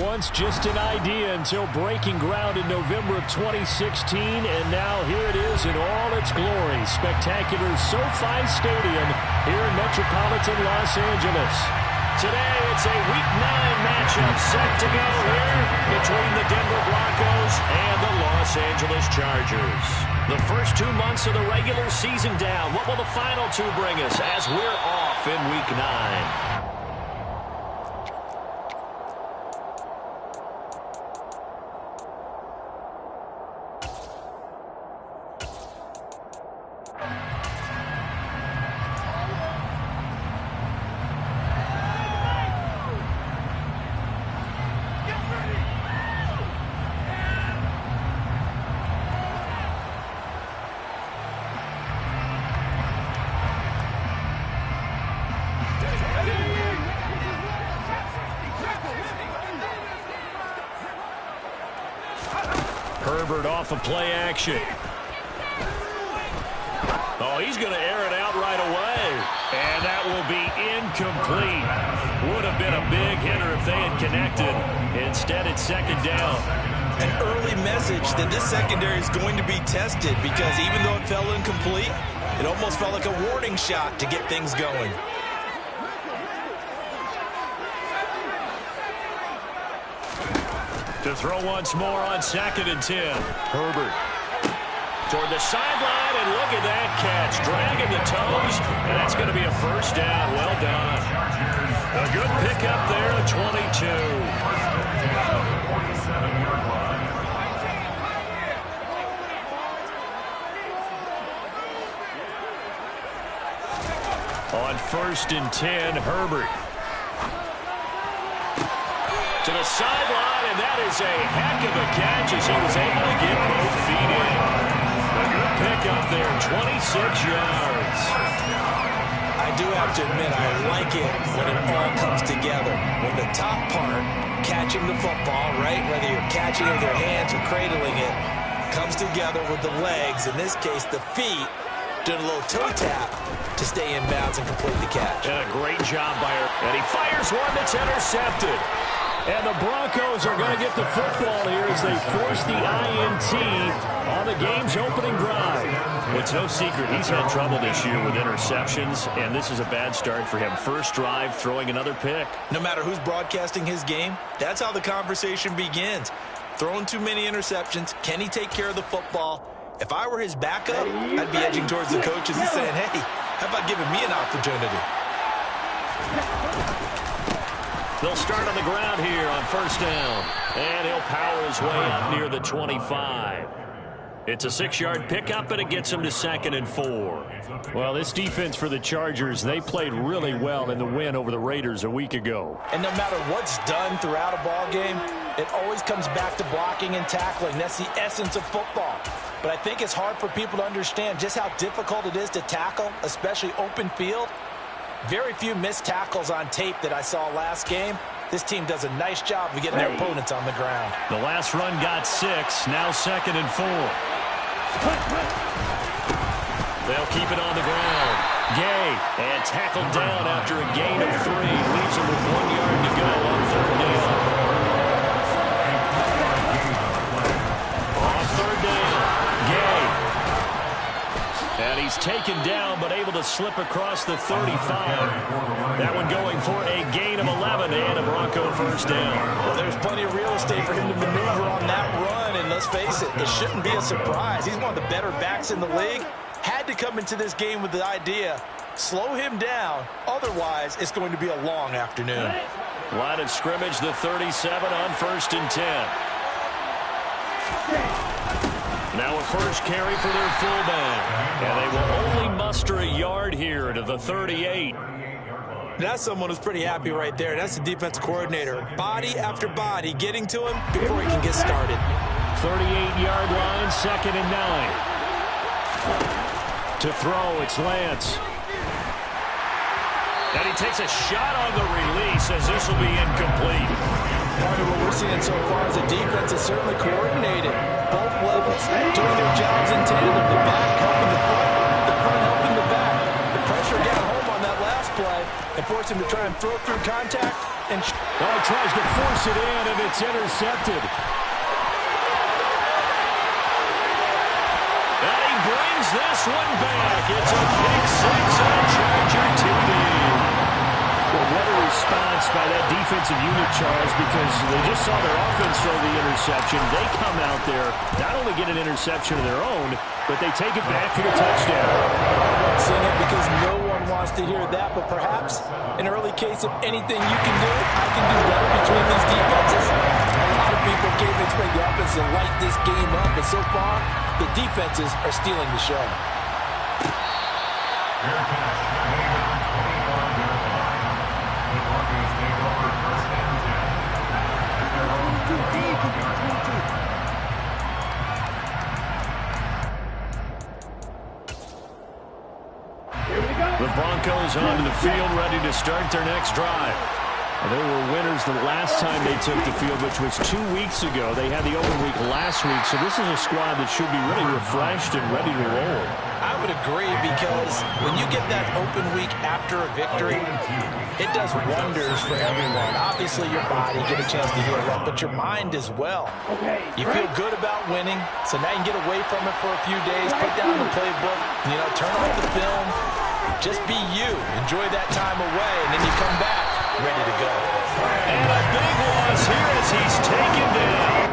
once just an idea until breaking ground in November of 2016, and now here it is in all its glory. Spectacular SoFi Stadium here in metropolitan Los Angeles. Today, it's a Week 9 matchup set to go here between the Denver Broncos and the Los Angeles Chargers. The first 2 months of the regular season down. What will the final two bring us as we're off in Week 9? Herbert off of play action. Oh, he's going to air it out right away. And that will be incomplete. Would have been a big hitter if they had connected. Instead, it's second down. An early message that this secondary is going to be tested because even though it fell incomplete, it almost felt like a warning shot to get things going. To throw once more on 2nd and 10. Herbert toward the sideline, and look at that catch. Dragging the toes, and that's going to be a first down. Well done. A good pickup there at 22. On 1st and 10, Herbert. To the sideline, and that is a heck of a catch as he was able to get both feet in. A good pickup there, 26 yards. I do have to admit, I like it when it all comes together. When the top part, catching the football, right, whether you're catching it with your hands or cradling it, comes together with the legs, in this case the feet, doing a little toe tap to stay in bounds and complete the catch. And a great job by her. And he fires one that's intercepted. And the Broncos are going to get the football here as they force the INT on the game's opening drive. It's no secret he's had trouble this year with interceptions, and this is a bad start for him. First drive, throwing another pick. No matter who's broadcasting his game, that's how the conversation begins. Throwing too many interceptions, can he take care of the football? If I were his backup, I'd be edging towards the coaches and saying, hey, how about giving me an opportunity? They'll start on the ground here on 1st down. And he'll power his way up near the 25. It's a 6-yard pickup, and it gets him to 2nd and 4. Well, this defense for the Chargers, they played really well in the win over the Raiders a week ago. And no matter what's done throughout a ball game, it always comes back to blocking and tackling. That's the essence of football. But I think it's hard for people to understand just how difficult it is to tackle, especially open field. Very few missed tackles on tape that I saw last game. This team does a nice job of getting their opponents on the ground. The last run got 6, now 2nd and 4. They'll keep it on the ground. Gay, and tackled down after a gain of 3. Leaves him with 1 yard to go on 3rd down. On 3rd down, Gay. And he's taken down, but able to slip across the 35. That one going for a gain of 11 and a Bronco first down. Well, there's plenty of real estate for him to maneuver on that run, and let's face it, it shouldn't be a surprise. He's one of the better backs in the league. Had to come into this game with the idea, slow him down, otherwise it's going to be a long afternoon. Line of scrimmage, the 37 on 1st and 10. Now a first carry for their fullback. And they will only muster a yard here to the 38. That's someone who's pretty happy right there. That's the defense coordinator. Body after body getting to him before he can get started. 38-yard line, 2nd and 9. To throw, it's Lance. And he takes a shot on the release as this will be incomplete. Part of what we're seeing so far is the defense is certainly coordinated. Both levels doing their jobs in tandem. The back helping the front helping the back. The pressure got home on that last play, and force him to try and throw through contact. And tries to force it in, and it's intercepted. And he brings this one back. It's a pick six on Charger TD. Well, what a response by that defensive unit, Charles, because they just saw their offense throw the interception. They come out there, not only get an interception of their own, but they take it back for the touchdown. Sing it because no one wants to hear that, but perhaps an early case of anything you can do, I can do better between these defenses. A lot of people came to expect the offense to light this game up, but so far, the defenses are stealing the show. The Broncos onto the field, ready to start their next drive. They were winners the last time they took the field, which was 2 weeks ago. They had the open week last week, so this is a squad that should be really refreshed and ready to roll. I would agree, because when you get that open week after a victory, it does wonders for everyone. Obviously, your body, get a chance to heal up, but your mind as well. You feel good about winning, so now you can get away from it for a few days, put down the playbook, turn off the film, just be you. Enjoy that time away, and then you come back ready to go. And a big loss here as he's taken down.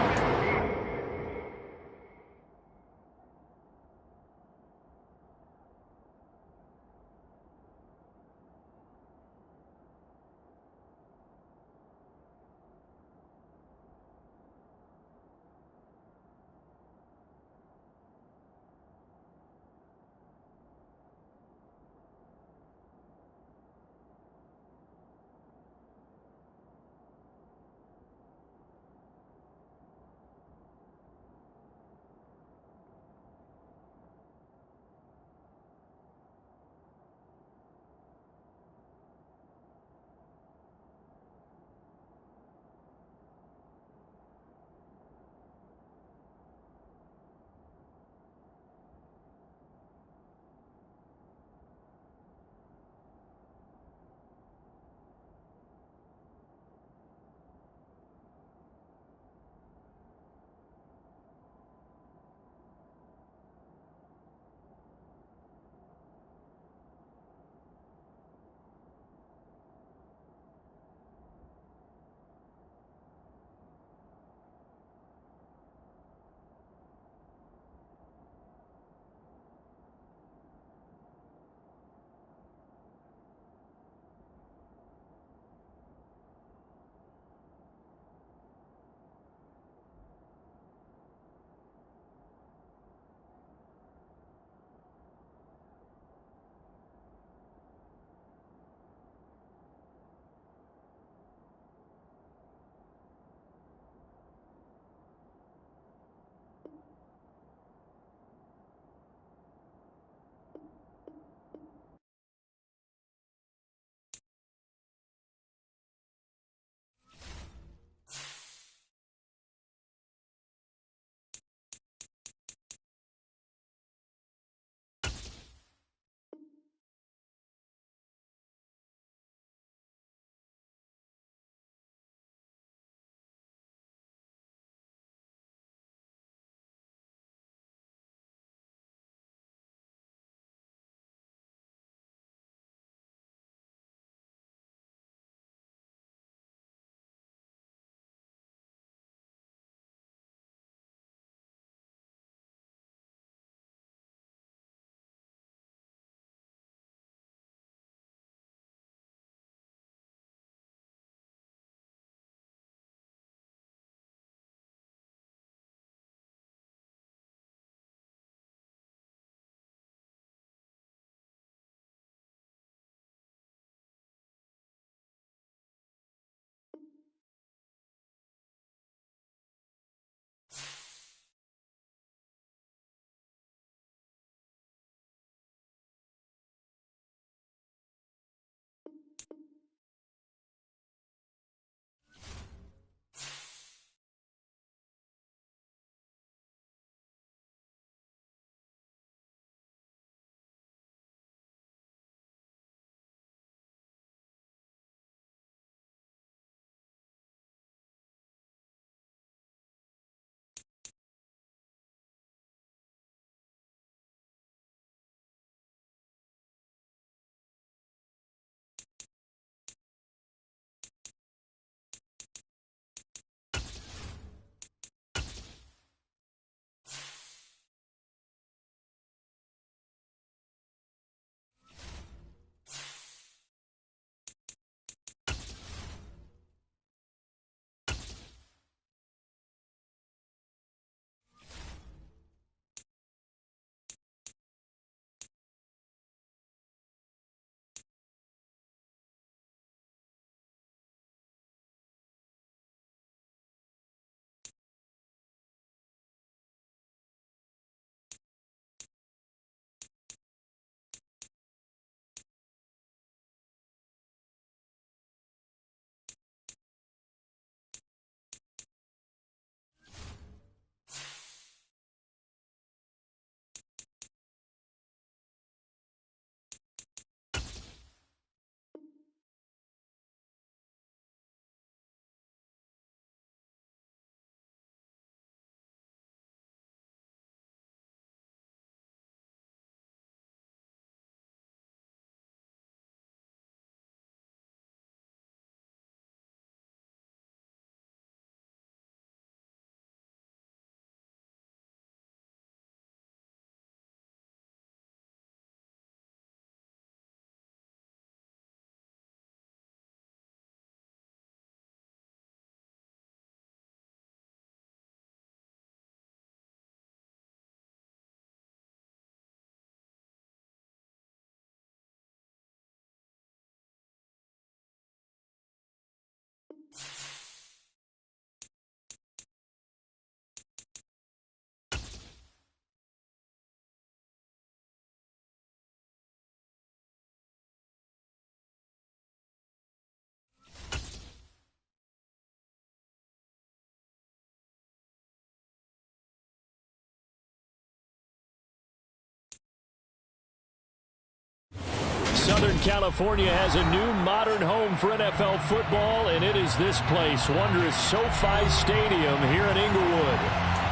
Southern California has a new modern home for NFL football, and it is this place, wondrous SoFi Stadium here in Inglewood.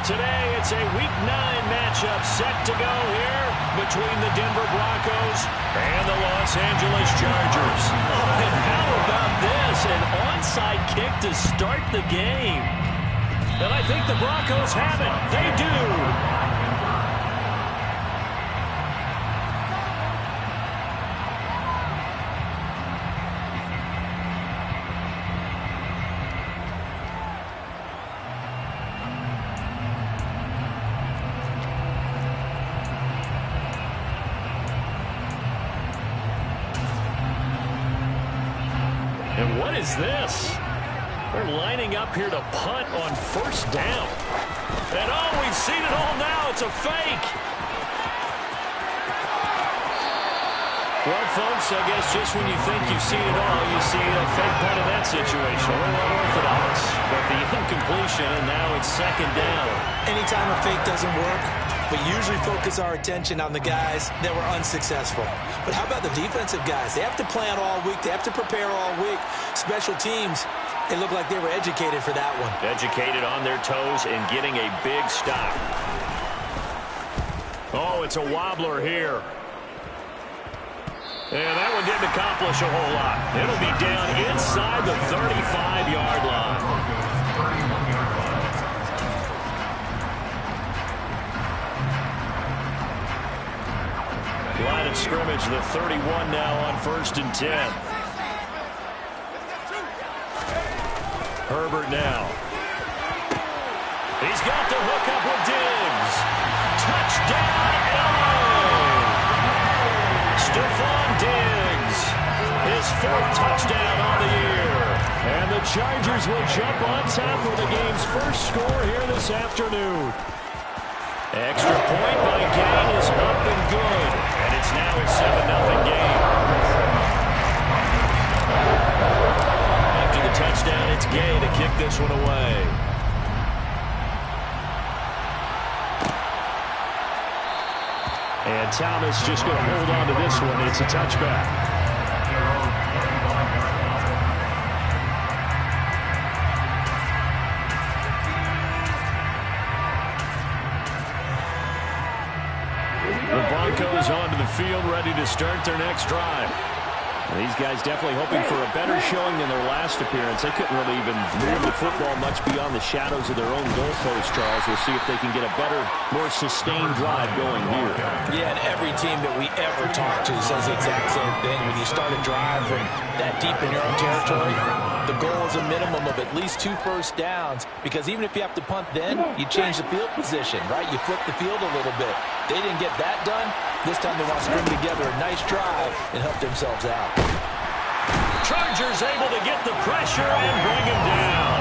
Today, it's a Week 9 matchup set to go here between the Denver Broncos and the Los Angeles Chargers. And how about this? An onside kick to start the game. And I think the Broncos have it. They do. And what is this? They're lining up here to punt on first down. And oh, we've seen it all now. It's a fake. Well, folks, I guess just when you think you've seen it all, you see a fake punt in that situation. A little unorthodox, but the incompletion, and now it's second down. Anytime a fake doesn't work, we usually focus our attention on the guys that were unsuccessful. But how about the defensive guys? They have to plan all week. They have to prepare all week. Special teams, they look like they were educated for that one. Educated on their toes and getting a big stop. Oh, it's a wobbler here. And that one didn't accomplish a whole lot. It'll be down inside the 35-yard line. Line of scrimmage, the 31 now on 1st and 10. Herbert now. He's got the hook up with Diggs. Touchdown, LA! Stephon Diggs, his 4th touchdown on the year. And the Chargers will jump on top with the game's first score here this afternoon. Extra point by Gain is up and good. And it's now a 7-0 game. After the touchdown, it's Gay to kick this one away. And Thomas just going to hold on to this one. It's a touchback. The Broncos onto the field, ready to start their next drive. And these guys definitely hoping for a better showing than their last appearance. They couldn't really even move the football much beyond the shadows of their own goalpost, Charles. We'll see if they can get a better, more sustained drive going here. Yeah, and every team that we ever talk to says the exact same thing. When you start a drive from that deep in your own territory, the goal is a minimum of at least 2 first downs, because even if you have to punt then, you change the field position, right? You flip the field a little bit. They didn't get that done. This time they want to string together a nice drive and help themselves out. Chargers able to get the pressure and bring him down.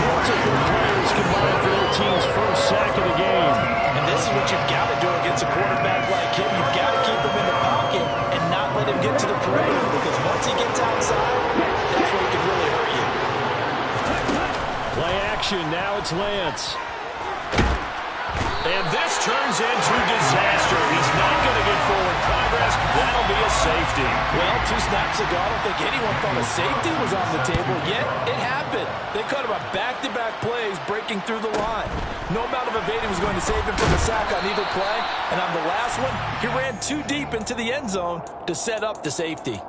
Multiple players combined for their team's first sack of the game. And this is what you've got to do against a quarterback like him. You've got to keep him in the pocket and not let him get to the perimeter, because once he gets outside, that's where he can really hurt you. Play action. Now it's Lance. And this turns into disaster. He's not going to get forward progress. That'll be a safety. Well, 2 snaps ago, I don't think anyone thought a safety was on the table, yet it happened. They cut him on back-to-back plays, breaking through the line. No amount of evading was going to save him from a sack on either play. And on the last one, he ran too deep into the end zone to set up the safety.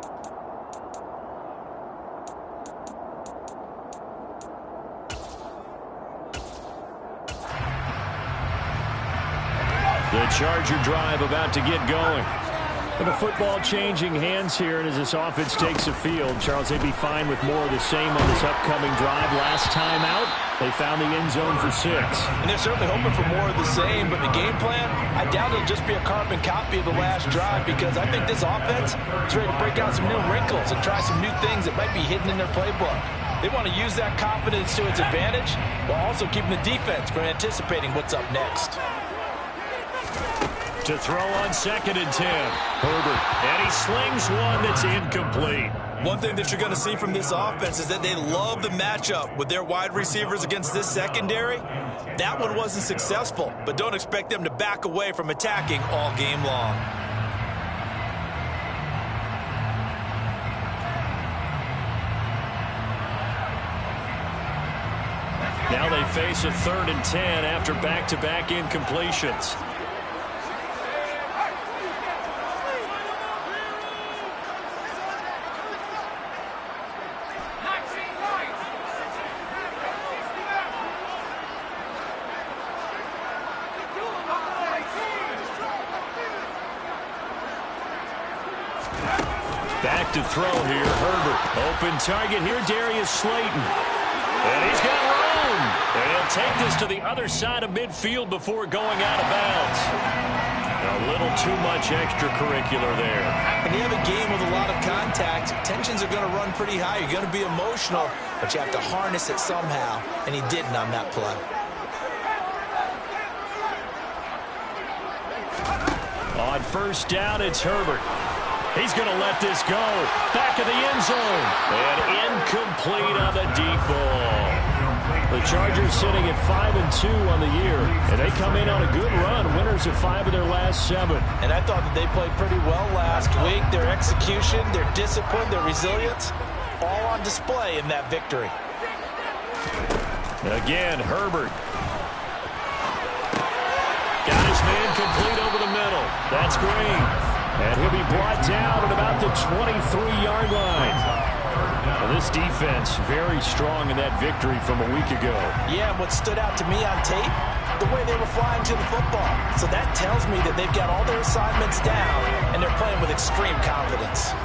The Charger drive about to get going. But the football changing hands here, and as this offense takes the field, Charles, they'd be fine with more of the same on this upcoming drive. Last time out, they found the end zone for 6. And they're certainly hoping for more of the same, but the game plan, I doubt it'll just be a carbon copy of the last drive, because I think this offense is ready to break out some new wrinkles and try some new things that might be hidden in their playbook. They want to use that confidence to its advantage, while also keeping the defense from anticipating what's up next. To throw on 2nd and 10. Herbert. And he slings one that's incomplete. One thing that you're going to see from this offense is that they love the matchup with their wide receivers against this secondary. That one wasn't successful, but don't expect them to back away from attacking all game long. face a 3rd and 10 after back-to-back incompletions. Back to throw here, Herbert. Open target here, Darius Slayton. And he's got room. And he'll take this to the other side of midfield before going out of bounds. A little too much extracurricular there. When you have a game with a lot of contact, tensions are going to run pretty high. You're going to be emotional, but you have to harness it somehow, and he didn't on that play. On first down, it's Herbert. He's going to let this go. Back of the end zone. And incomplete on the deep ball. The Chargers sitting at 5-2 on the year. And they come in on a good run. Winners of 5 of their last 7. And I thought that they played pretty well last week. Their execution, their discipline, their resilience, all on display in that victory. Again, Herbert. Got his man complete over the middle. That's Green. And he'll be brought down at about the 23-yard line. Well, this defense very strong in that victory from a week ago. Yeah, and what stood out to me on tape, the way they were flying to the football. So that tells me that they've got all their assignments down, and they're playing with extreme confidence.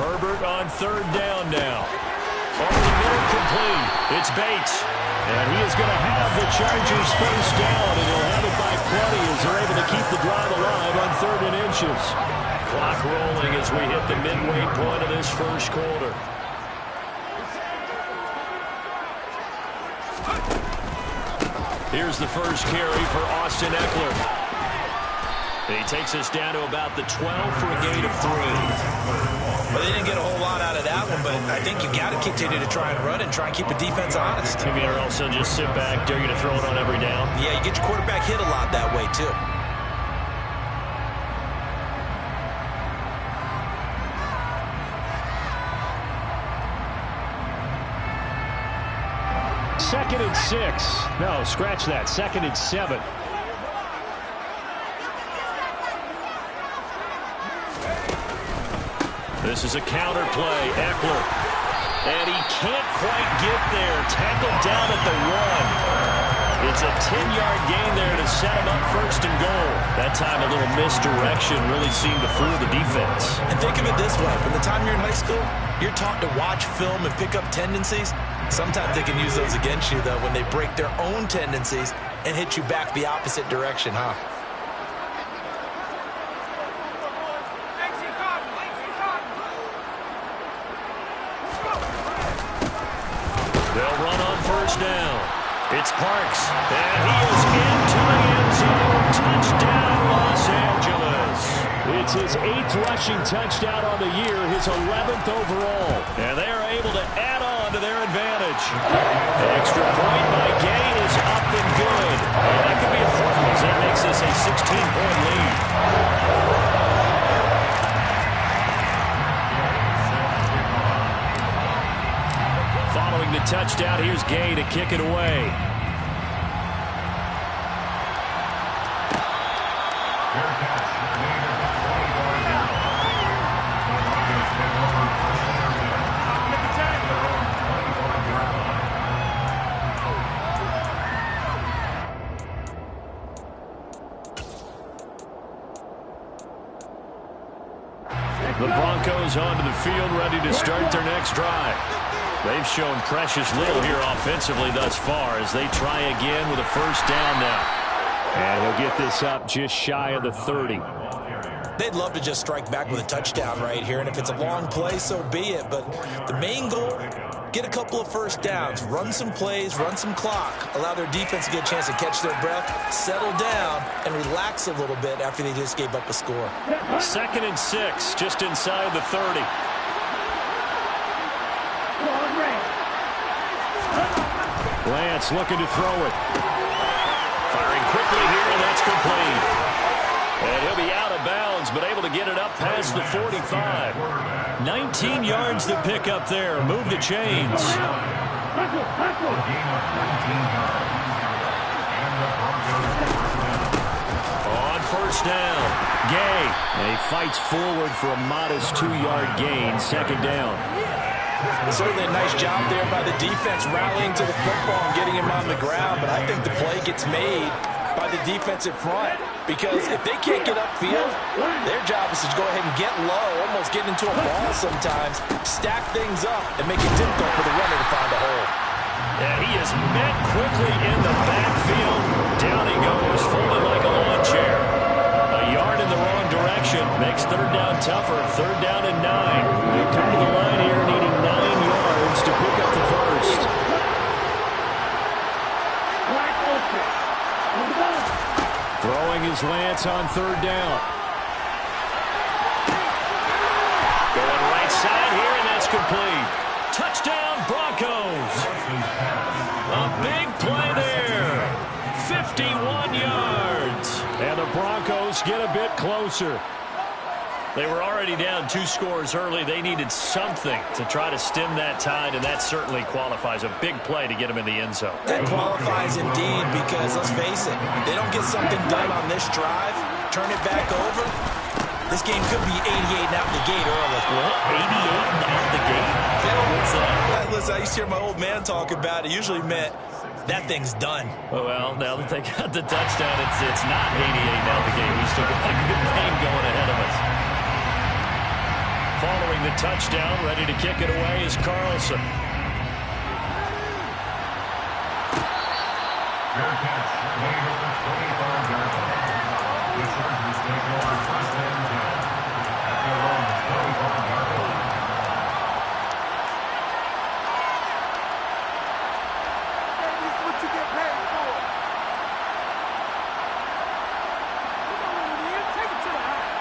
Herbert on 3rd down now. Over the middle, complete. It's Bates. And he is going to have the Chargers first down, and he'll have it by plenty as they're able to keep the drive alive on 3rd and inches. Clock rolling as we hit the midway point of this first quarter. Here's the first carry for Austin Eckler. And he takes us down to about the 12 for a gain of 3. Well, they didn't get a whole lot out of that one, but I think you got to continue to try and run and try and keep the defense honest. Maybe or else they'll just sit back, dare you to throw it on every down. Yeah, you get your quarterback hit a lot that way, too. Second and 6. No, scratch that. 2nd and 7. This is a counter play. Eckler. And he can't quite get there. Tackled down at the 1. It's a 10-yard gain there to set him up 1st and goal. That time a little misdirection really seemed to fool the defense. And think of it this way. From the time you're in high school, you're taught to watch film and pick up tendencies. Sometimes they can use those against you, though, when they break their own tendencies and hit you back the opposite direction, huh? They'll run on first down. It's Parks, and he is into the end zone. Touchdown, Los Angeles. It's his 8th rushing touchdown on the year, his 11th overall. And they are able to add on to their advantage. The extra point by Gay is up and good. And that could be important as that makes this a 16-point lead. Following the touchdown, here's Gay to kick it away. The Broncos onto the field, ready to start their next drive. They've shown precious little here offensively thus far as they try again with a first down now. And he'll get this up just shy of the 30. They'd love to just strike back with a touchdown right here, and if it's a long play, so be it. But the main goal, get a couple of first downs, run some plays, run some clock, allow their defense to get a chance to catch their breath, settle down, and relax a little bit after they just gave up a score. 2nd and 6, just inside the 30. Lance looking to throw it. Firing quickly here, and that's complete. And he'll be out of bounds, but able to get it up past the 45. 19 yards to pick up there. Move the chains. On first down, Gay. And he fights forward for a modest 2-yard gain. Second down. Certainly a nice job there by the defense rallying to the football and getting him on the ground, but I think the play gets made by the defensive front, because if they can't get upfield, their job is to go ahead and get low, almost get into a ball sometimes, stack things up, and make it difficult for the runner to find a hole. And he is met quickly in the backfield. Down he goes, folded like a lawn chair. A yard in the wrong direction makes third down tougher. Third down and 9. They come to the line here needing 9 yards to pick up the first. Throwing his Lance on third down. Going right side here, and that's complete. Touchdown, Broncos. A big play there. 51 yards. And the Broncos get a bit closer. They were already down 2 scores early. They needed something to try to stem that tide, and that certainly qualifies. A big play to get them in the end zone. That qualifies indeed, because let's face it, they don't get something done on this drive, turn it back over, this game could be 88 and out the gate early. What? 88 and out the gate? What's that? Listen, I used to hear my old man talk about it. Usually meant that thing's done. Well, now that they got the touchdown, it's not 88 and out the gate. We've still got a good game going ahead of us. Following the touchdown, ready to kick it away is Carlson. Fair catch, made over 25 yards line. The Chargers take over first and 10 at their own 25-yard line. This is what you get paid for. Come on, Ian, take it to the house.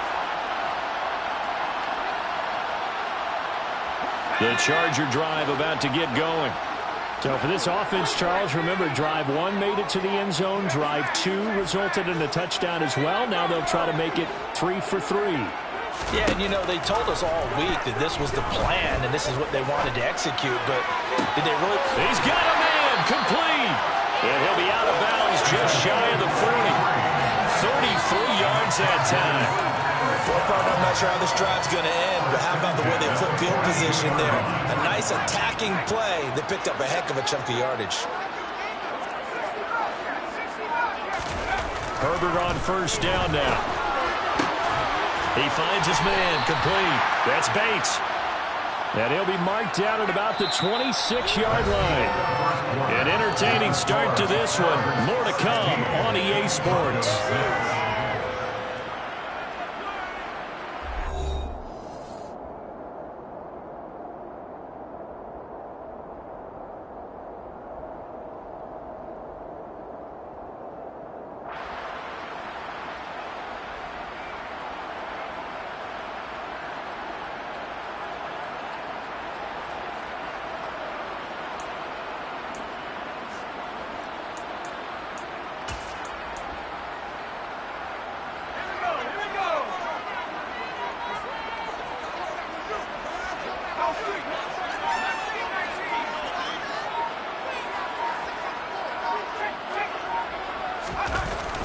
The Charger drive about to get going. So for this offense, Charles, remember, drive 1 made it to the end zone. Drive 2 resulted in a touchdown as well. Now they'll try to make it 3 for 3. Yeah, and you know, they told us all week that this was the plan and this is what they wanted to execute, but did they really? He's got a man, complete. And he'll be out of bounds just shy of the 40. 33 yards that time. For a part, I'm not sure how this drive's going to end, but how about the way they flip field position there? A nice attacking play that picked up a heck of a chunk of yardage. Herbert on first down now. He finds his man, complete. That's Bates. And he'll be marked down at about the 26-yard line. An entertaining start to this one. More to come on EA Sports.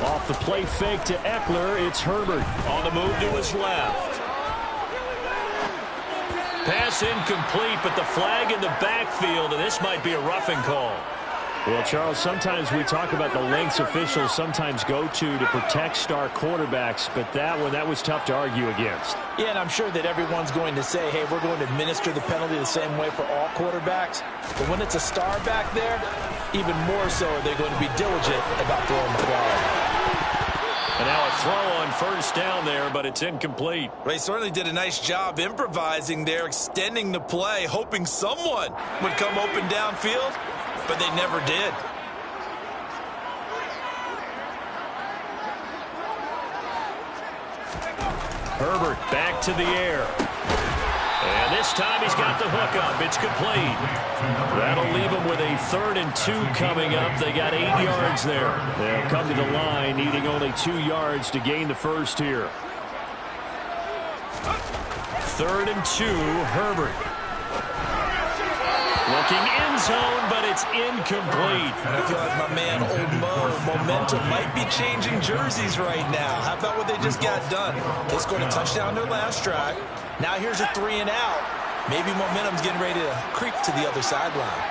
Off the play fake to Eckler, it's Herbert on the move to his left. Pass incomplete, but the flag in the backfield, and this might be a roughing call. Well, Charles, sometimes we talk about the lengths officials sometimes go to protect star quarterbacks, but that was tough to argue against. Yeah, and I'm sure that everyone's going to say, hey, we're going to administer the penalty the same way for all quarterbacks. But when it's a star back there, even more so are they going to be diligent about throwing the flag. And now a throw on first down there, but it's incomplete. They certainly did a nice job improvising there, extending the play, hoping someone would come open downfield, but they never did. Herbert back to the air. And And this time he's got the hook up. It's complete. That'll leave him with a 3rd and 2 coming up. They got 8 yards there. They'll come to the line, needing only 2 yards to gain the first here. 3rd and 2, Herbert. Looking end zone, but it's incomplete. I feel like my man, Old Mo, momentum might be changing jerseys right now. How about what they just got done? They scored a touchdown their last drive. Now here's a 3 and out. Maybe momentum's getting ready to creep to the other sideline.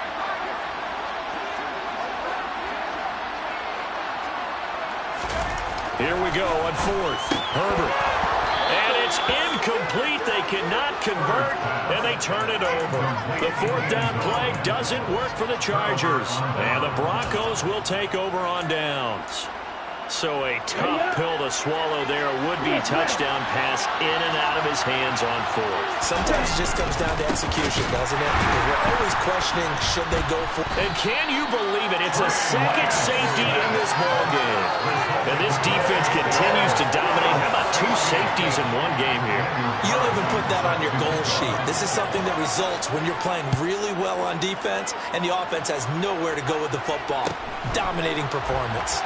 Here we go on 4th. Herbert. And it's incomplete. They cannot convert, and they turn it over. The 4th down play doesn't work for the Chargers. And the Broncos will take over on downs. So a tough pill to swallow there. A would-be touchdown pass in and out of his hands on 4th. Sometimes it just comes down to execution, doesn't it? Because we're always questioning, should they go for it? And can you believe it? It's a second safety in this ballgame. And this defense continues to dominate. How about 2 safeties in one game here? You don't even put that on your goal sheet. This is something that results when you're playing really well on defense and the offense has nowhere to go with the football. Dominating performance.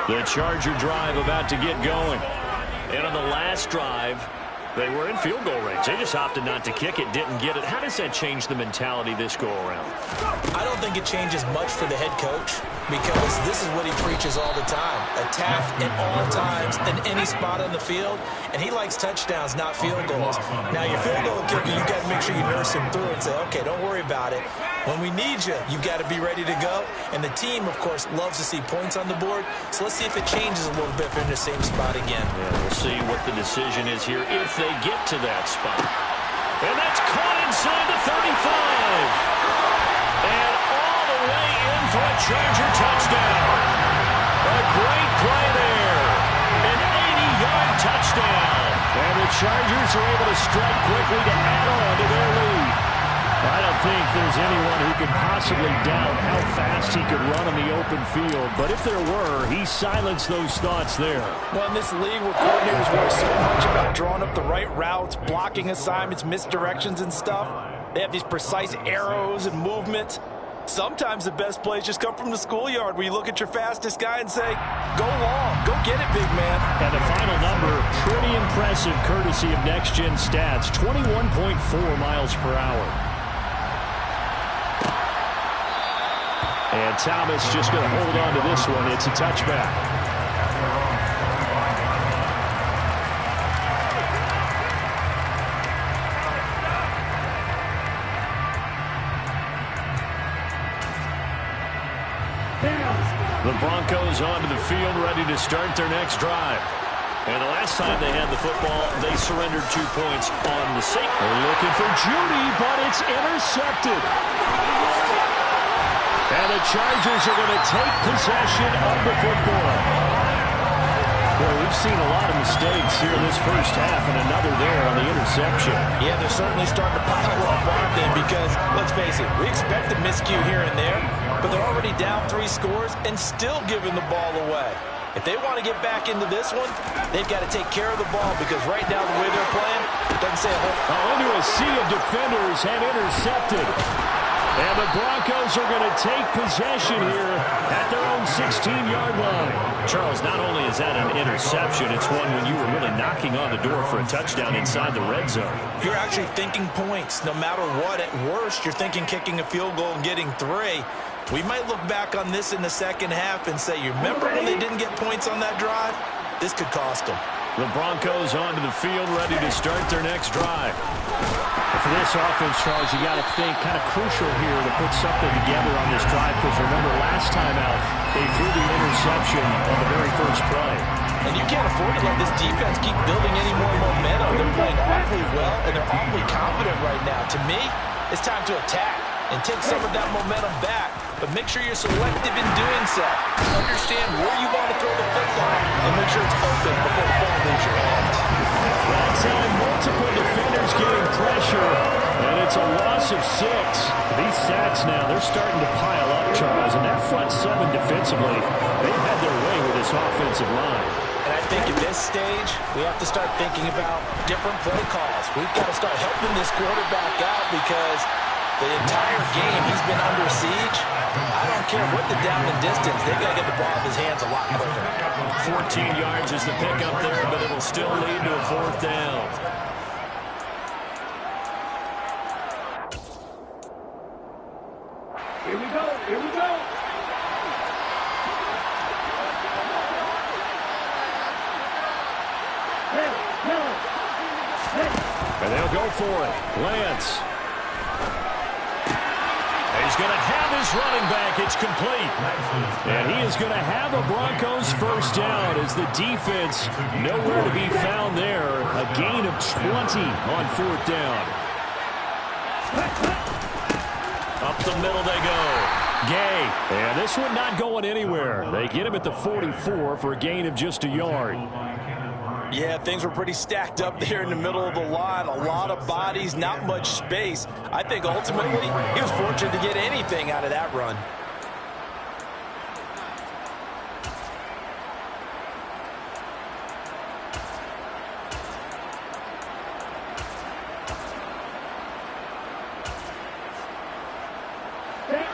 The Charger drive about to get going. And on the last drive, they were in field goal range. They just opted not to kick it, didn't get it. How does that change the mentality this go-around? I don't think it changes much for the head coach because this is what he preaches all the time. Attack at all times in any spot on the field, and he likes touchdowns, not field goals. Now, your field goal kicker, you got to make sure you nurse him through and say, okay, don't worry about it. When we need you, you got to be ready to go. And the team, of course, loves to see points on the board. So let's see if it changes a little bit if they're in the same spot again. Yeah, we'll see what the decision is here if they get to that spot. And that's caught inside the 35. And all the way in for a Charger touchdown. A great play there. An 80-yard touchdown. And the Chargers are able to strike quickly to add on to their lead. I don't think there's anyone who could possibly doubt how fast he could run on the open field. But if there were, he silenced those thoughts there. Well, in this league where coordinators worry so much about drawing up the right routes, blocking assignments, misdirections and stuff, they have these precise arrows and movements. Sometimes the best plays just come from the schoolyard where you look at your fastest guy and say, go long, go get it, big man. And the final number, pretty impressive courtesy of Next Gen Stats, 21.4 miles per hour. And Thomas just going to hold on to this one. It's a touchback. The Broncos onto the field, ready to start their next drive. And the last time they had the football, they surrendered 2 points on the safety. They're looking for Judy, but it's intercepted. And the Chargers are going to take possession of the football. Well, we've seen a lot of mistakes here in this first half, and another there on the interception. Yeah, they're certainly starting to pile up, aren't they? Because, let's face it, we expect a miscue here and there, but they're already down 3 scores and still giving the ball away. If they want to get back into this one, they've got to take care of the ball because right now the way they're playing, it doesn't say a whole... Into a sea of defenders and intercepted. And the Broncos are going to take possession here at their own 16-yard line. Charles, not only is that an interception, it's one when you were really knocking on the door for a touchdown inside the red zone. You're actually thinking points. No matter what, at worst, you're thinking kicking a field goal and getting 3. We might look back on this in the second half and say, you remember when they didn't get points on that drive? This could cost them. The Broncos onto the field, ready to start their next drive. For this offense, Charles, you got to think kind of crucial here to put something together on this drive because remember last time out, they threw the interception on the very first play. And you can't afford to let this defense keep building any more momentum. They're playing awfully well, and they're awfully confident right now. To me, it's time to attack and take some of that momentum back but make sure you're selective in doing so. Understand where you want to throw the football, and make sure it's open before the ball leaves your hands. That time, multiple defenders getting pressure, and it's a loss of 6. These sacks now, they're starting to pile up, Charles, and that front 7 defensively, they've had their way with this offensive line. And I think at this stage, we have to start thinking about different play calls. We've got to start helping this quarterback out because the entire game he's been under siege. I don't care what the down and distance, they've got to get the ball in his hands a lot quicker. 14 yards is the pickup there, but it will still lead to a 4th down. Here we go. Here we go. And they'll go for it. Lance. He's going to have his running back. It's complete. And he is going to have a Broncos first down as the defense nowhere to be found there. A gain of 20 on 4th down. Up the middle they go. Gay. And this one not going anywhere. They get him at the 44 for a gain of just a yard. Yeah, things were pretty stacked up there in the middle of the line. A lot of bodies, not much space. I think ultimately he was fortunate to get anything out of that run.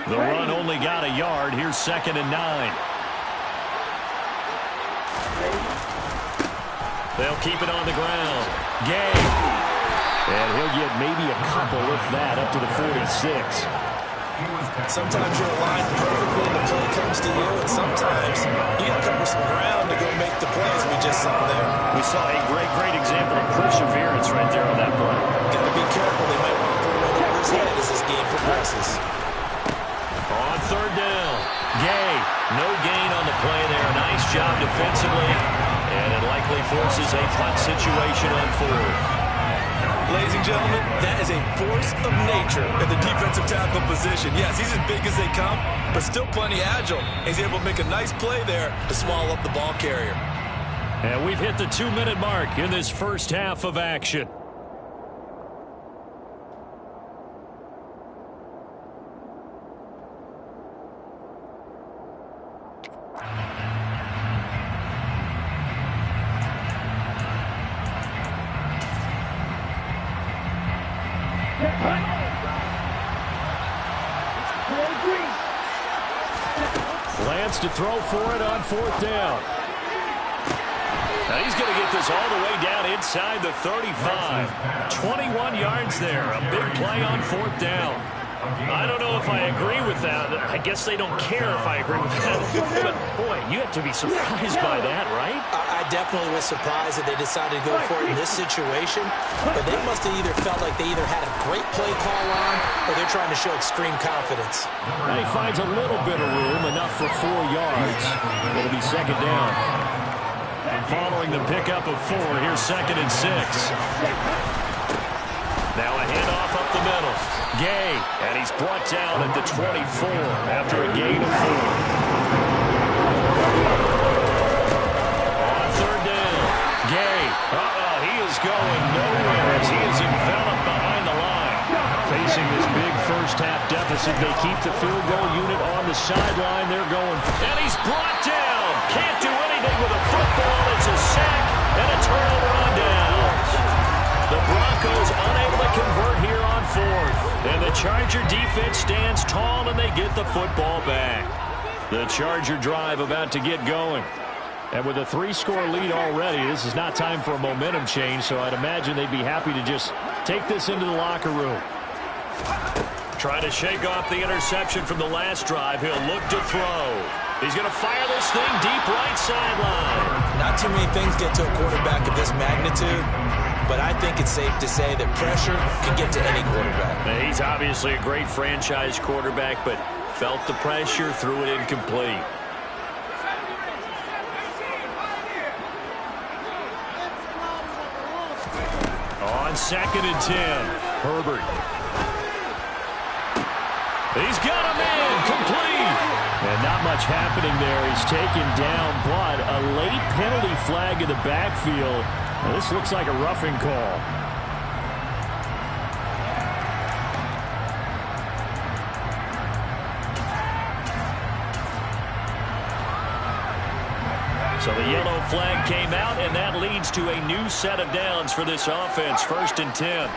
The run only got a yard. Here's 2nd and 9. They'll keep it on the ground. Gay. And he'll get maybe a couple, if that, up to the 46. Sometimes you're aligned perfectly and the play comes to you, and sometimes you got to cover some ground to go make the plays we just saw there. We saw a great example of perseverance right there on that play. Got to be careful. They might want to throw it over his head as this game progresses. On 3rd down, Gay. No gain on the play there. Nice job defensively. And it likely forces a punt situation on 4th. Ladies and gentlemen, that is a force of nature in the defensive tackle position. Yes, he's as big as they come, but still plenty agile. He's able to make a nice play there to swallow up the ball carrier. And we've hit the 2-minute mark in this first half of action. Lance to throw for it on 4th down. Now he's going to get this all the way down inside the 35. 21 yards there. A big play on 4th down. I don't know if I agree with that. I guess they don't care if I agree with that. But, boy, you have to be surprised by that, right? I definitely was surprised that they decided to go for it in this situation. But they must have either felt like they either had a great play call on or they're trying to show extreme confidence. And he finds a little bit of room, enough for 4 yards. It'll be 2nd down. Following the pickup of 4, here's 2nd and 6. Now a handoff up the middle. Gay, and he's brought down at the 24 after a gain of 4. On 3rd down, Gay. He is going nowhere as he is enveloped behind the line. Facing this big first-half deficit, they keep the field goal unit on the sideline. They're going. And he's brought down. Can't do anything with a football. It's a sack and a turnover on downs. The Broncos unable to convert here on 4th. And the Charger defense stands tall and they get the football back. The Charger drive about to get going. And with a 3-score lead already, this is not time for a momentum change, so I'd imagine they'd be happy to just take this into the locker room. Trying to shake off the interception from the last drive. He'll look to throw. He's going to fire this thing deep right sideline. Not too many things get to a quarterback of this magnitude, but I think it's safe to say that pressure can get to any quarterback. Now, he's obviously a great franchise quarterback, but felt the pressure, threw it incomplete. On 2nd and 10, Herbert. He's got a man complete. much happening there. He's taken down, but a late penalty flag in the backfield. Now, this looks like a roughing call. So the yellow flag came out, and that leads to a new set of downs for this offense. 1st and 10.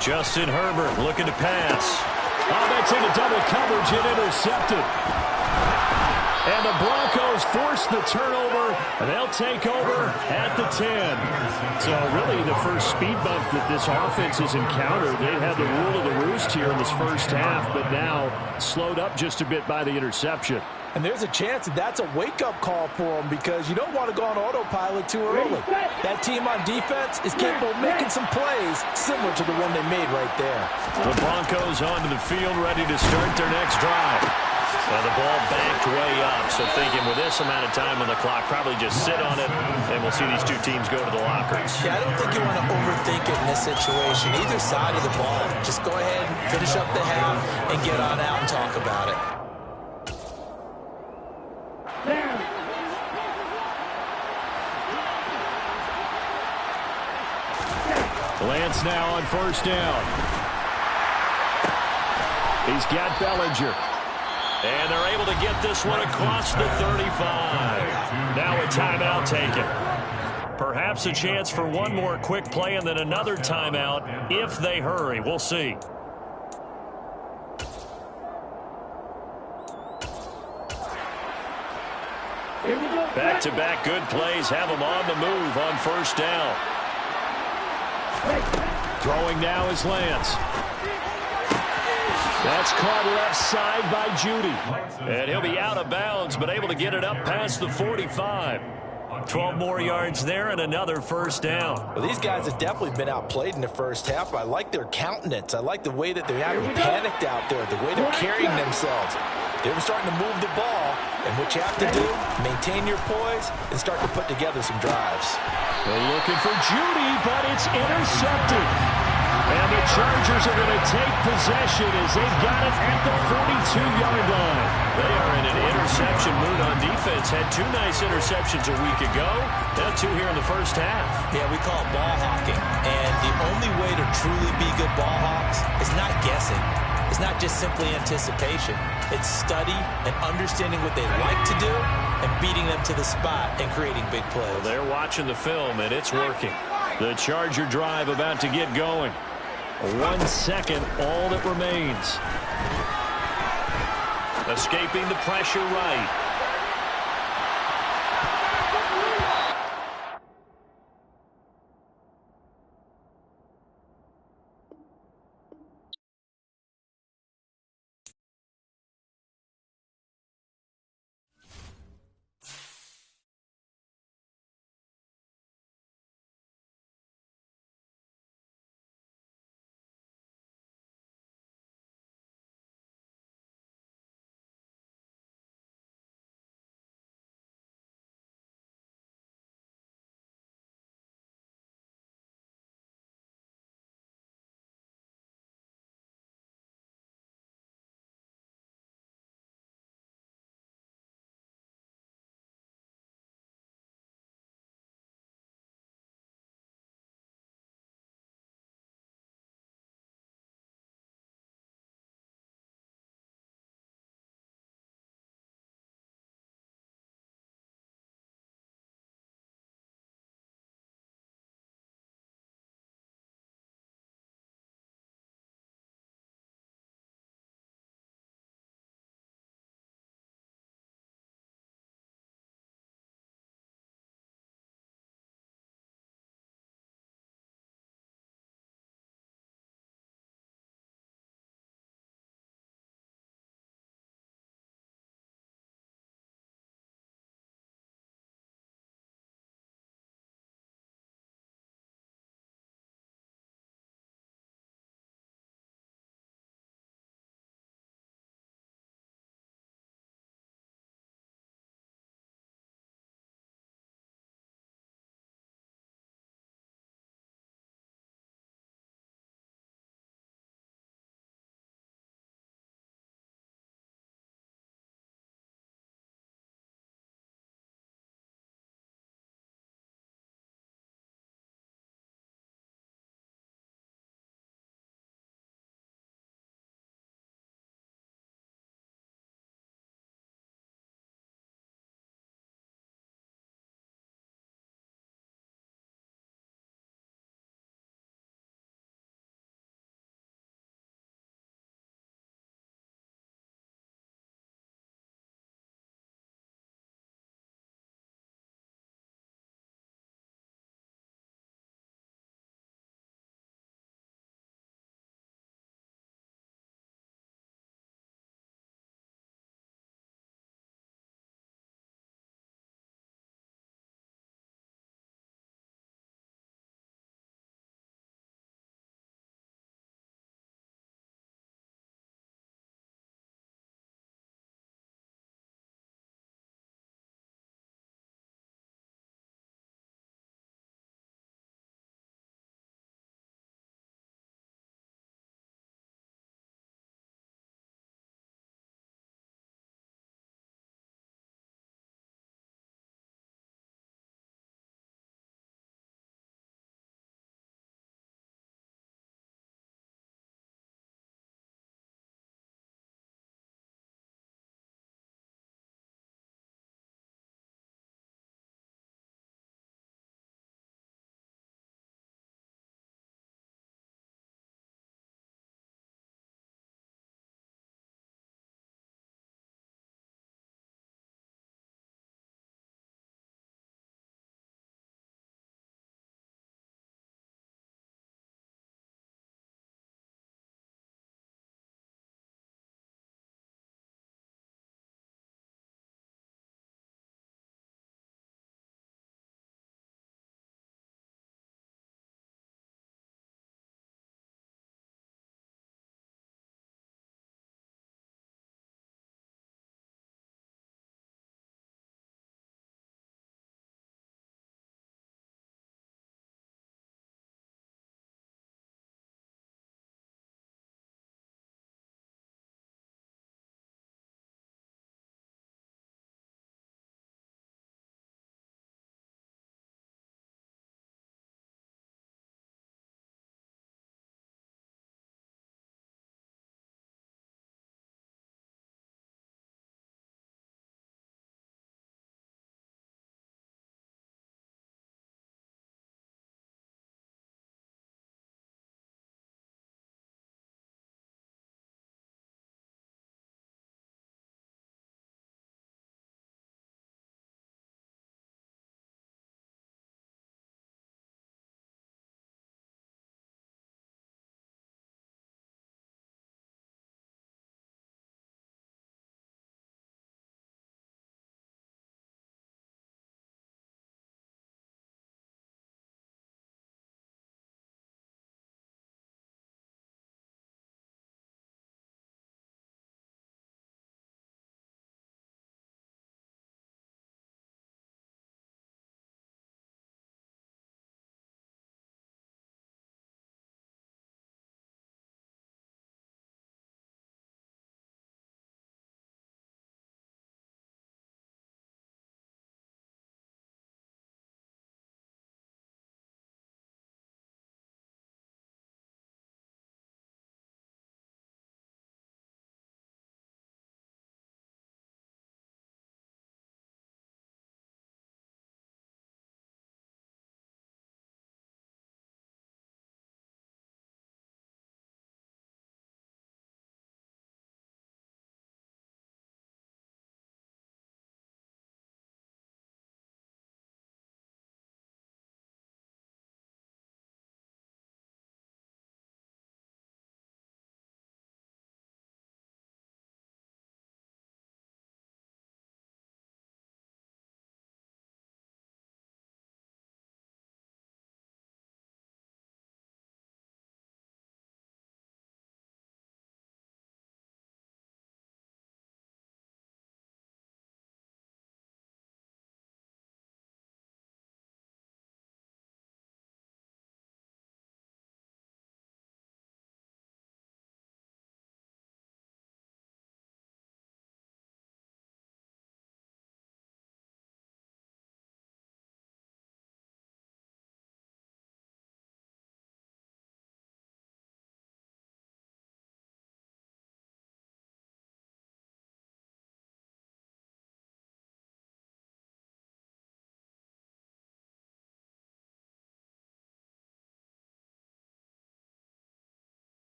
Justin Herbert looking to pass. Oh, that's into double coverage and intercepted. And the Broncos force the turnover, and they'll take over at the 10. So really the first speed bump that this offense has encountered. They've had the rule of the roost here in this first half, but now slowed up just a bit by the interception. And there's a chance that that's a wake-up call for them because you don't want to go on autopilot too early. That team on defense is capable of making some plays similar to the one they made right there. The Broncos onto the field, ready to start their next drive. And the ball backed way up, so thinking with this amount of time on the clock, probably just sit on it, and we'll see these two teams go to the lockers. Yeah, I don't think you want to overthink it in this situation. Either side of the ball, just go ahead and finish up the half and get on out and talk about it. Lance now on 1st down. He's got Bellinger. And they're able to get this one across the 35. Now a timeout taken. Perhaps a chance for one more quick play and then another timeout if they hurry. We'll see. Back-to-back good plays have them on the move on 1st down. Throwing now is Lance. That's caught left side by Judy. And he'll be out of bounds, but able to get it up past the 45. 12 more yards there and another 1st down. Well, these guys have definitely been outplayed in the first half. I like their countenance. I like the way that they're having panicked out there, the way they're carrying themselves. They were starting to move the ball, and what you have to do, maintain your poise and start to put together some drives. They're looking for Judy, but it's intercepted. And the Chargers are going to take possession as they've got it at the 42-yard line. They are in an interception mood on defense. Had 2 nice interceptions a week ago. Now 2 here in the first half. Yeah, we call it ball hawking. And the only way to truly be good ball hawks is not guessing. It's not just simply anticipation. It's study and understanding what they like to do and beating them to the spot and creating big plays. Well, they're watching the film, and it's working. The Charger drive about to get going. 1 second, all that remains. Escaping the pressure right.